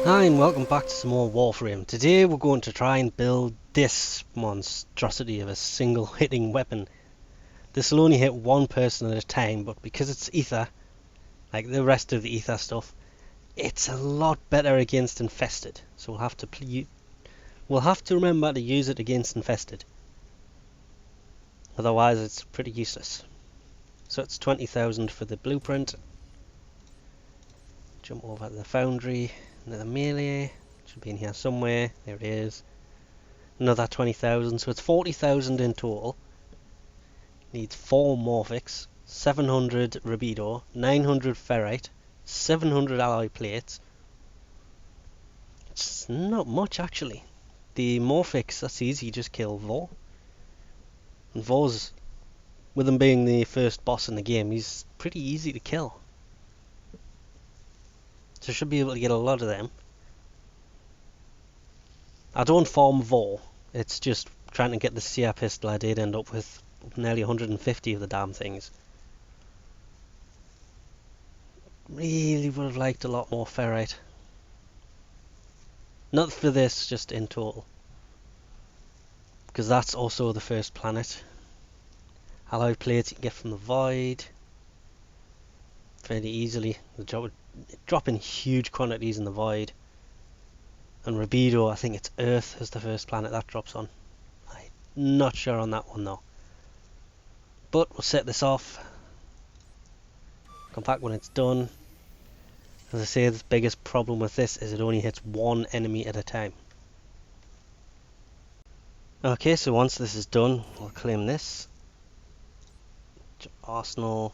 Hi and welcome back to some more Warframe. Today we're going to try and build this monstrosity of a single hitting weapon. This will only hit one person at a time, but because it's ether, like the rest of the ether stuff, it's a lot better against infested. So we'll have to remember to use it against infested. Otherwise it's pretty useless. So it's 20,000 for the blueprint. Jump over to the foundry, another melee. Should be in here somewhere. There it is. Another 20,000, so it's 40,000 in total. Needs 4 Morphics, 700 Rubido, 900 Ferrite, 700 alloy plates. It's not much actually. The Morphics, that's easy, you just kill Vor. And Vor's, with him being the first boss in the game, he's pretty easy to kill. So I should be able to get a lot of them. I don't farm Vor, it's just trying to get the Seer Pistol. I did end up with nearly 150 of the damn things. Really would have liked a lot more ferrite. Not for this, just in total. Because that's also the first planet. Alloy plates you can get from the void. Fairly easily. They drop in huge quantities in the void. And Rubido, I think it's Earth is the first planet that drops on. I'm not sure on that one though. But we'll set this off. Come back when it's done. As I say, the biggest problem with this is it only hits one enemy at a time. Okay, so once this is done, we'll claim this. Arsenal.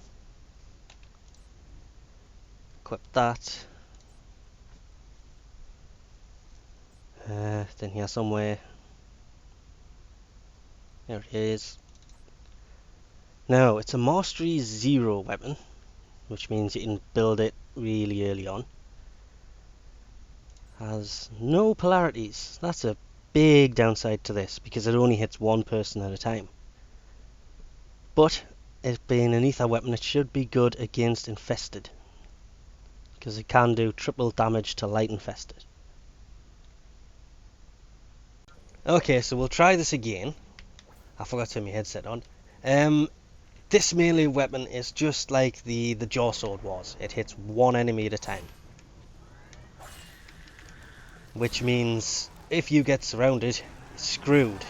Equip that. It's in here somewhere. There it is. Now, it's a Mastery 0 weapon, which means you can build it really early on. Has no polarities. That's a big downside to this, because it only hits one person at a time. But, it being an ether weapon, it should be good against infested, because it can do triple damage to light infested. Okay, so we'll try this again. I forgot to turn my headset on. This melee weapon is just like the jaw sword was. It hits one enemy at a time. Which means if you get surrounded, screwed.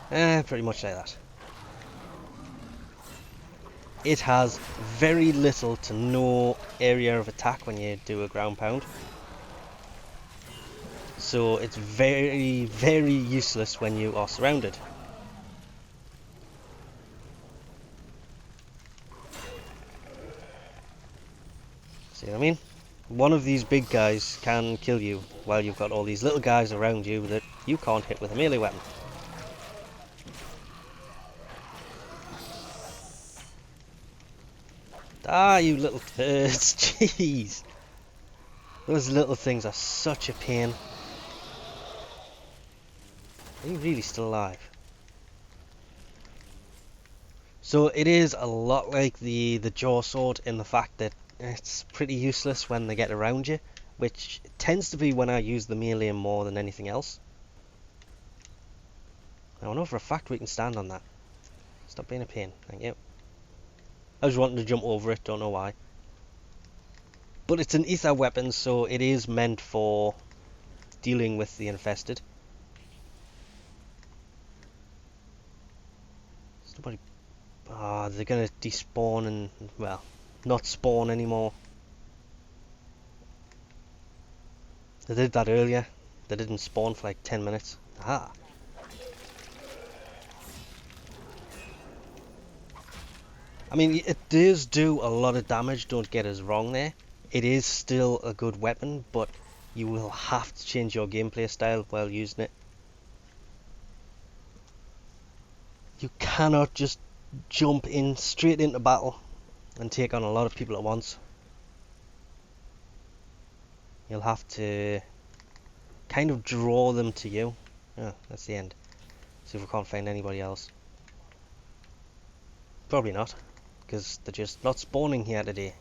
Pretty much like that. It has very little to no area of attack when you do a ground pound. So it's very, very useless when you are surrounded. See what I mean? One of these big guys can kill you while you've got all these little guys around you that you can't hit with a melee weapon. Ah, you little turds. Jeez. Those little things are such a pain. Are you really still alive? So it is a lot like the jaw sword in the fact that it's pretty useless when they get around you, which tends to be when I use the melee more than anything else. Now I know for a fact we can stand on that. Stop being a pain, thank you. I was wanting to jump over it, don't know why. But it's an ether weapon, so it is meant for dealing with the infested. Somebody... Ah, they're gonna despawn and, well, not spawn anymore. They did that earlier. They didn't spawn for like 10 minutes. Aha! I mean, it does do a lot of damage, don't get us wrong there. It is still a good weapon, but you will have to change your gameplay style while using it. You cannot just jump in straight into battle and take on a lot of people at once. You'll have to kind of draw them to you. Oh, that's the end. See if we can't find anybody else. Probably not, because they're just not spawning here today.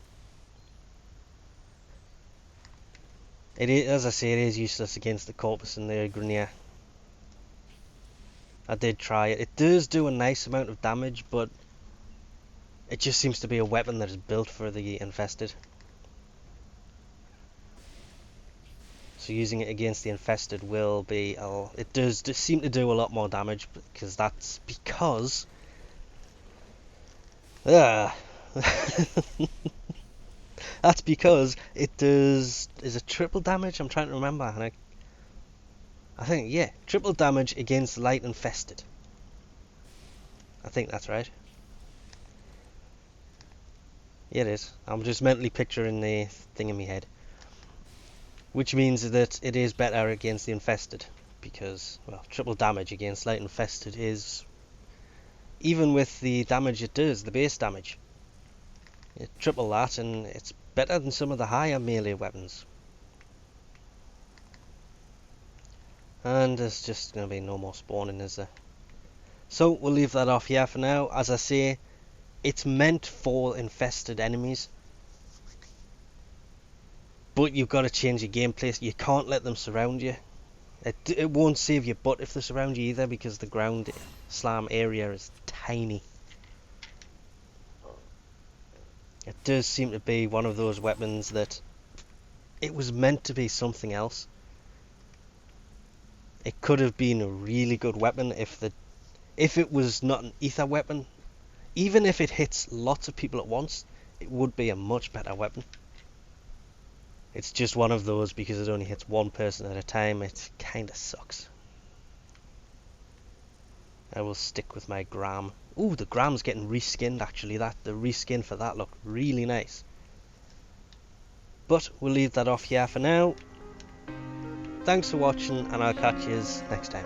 It is, as I say, it is useless against the Corpus and the Grenier. I did try it. It does do a nice amount of damage, but it just seems to be a weapon that is built for the infested. So using it against the infested will be, it does seem to do a lot more damage, because that's because that's because it does, is it triple damage? I'm trying to remember, and I think, yeah, triple damage against light infested. I think that's right. Yeah, it is. I'm just mentally picturing the thing in my head. Which means that it is better against the infested, because, well, triple damage against light infested is, even with the damage it does, the base damage, you triple that and it's better than some of the higher melee weapons. And there's just going to be no more spawning, is there? So we'll leave that off here for now. As I say, it's meant for infested enemies, but you've got to change your gameplay. You can't let them surround you. It won't save your butt if they surround you either, because the ground slam area is tiny. It does seem to be one of those weapons that it was meant to be something else. It could have been a really good weapon if it was not an ether weapon. Even if it hits lots of people at once, it would be a much better weapon. It's just one of those, because it only hits one person at a time. It kinda sucks. I will stick with my Gram. Ooh, the Gram's getting reskinned actually. The reskin for that looked really nice. But we'll leave that off here for now. Thanks for watching, and I'll catch you next time.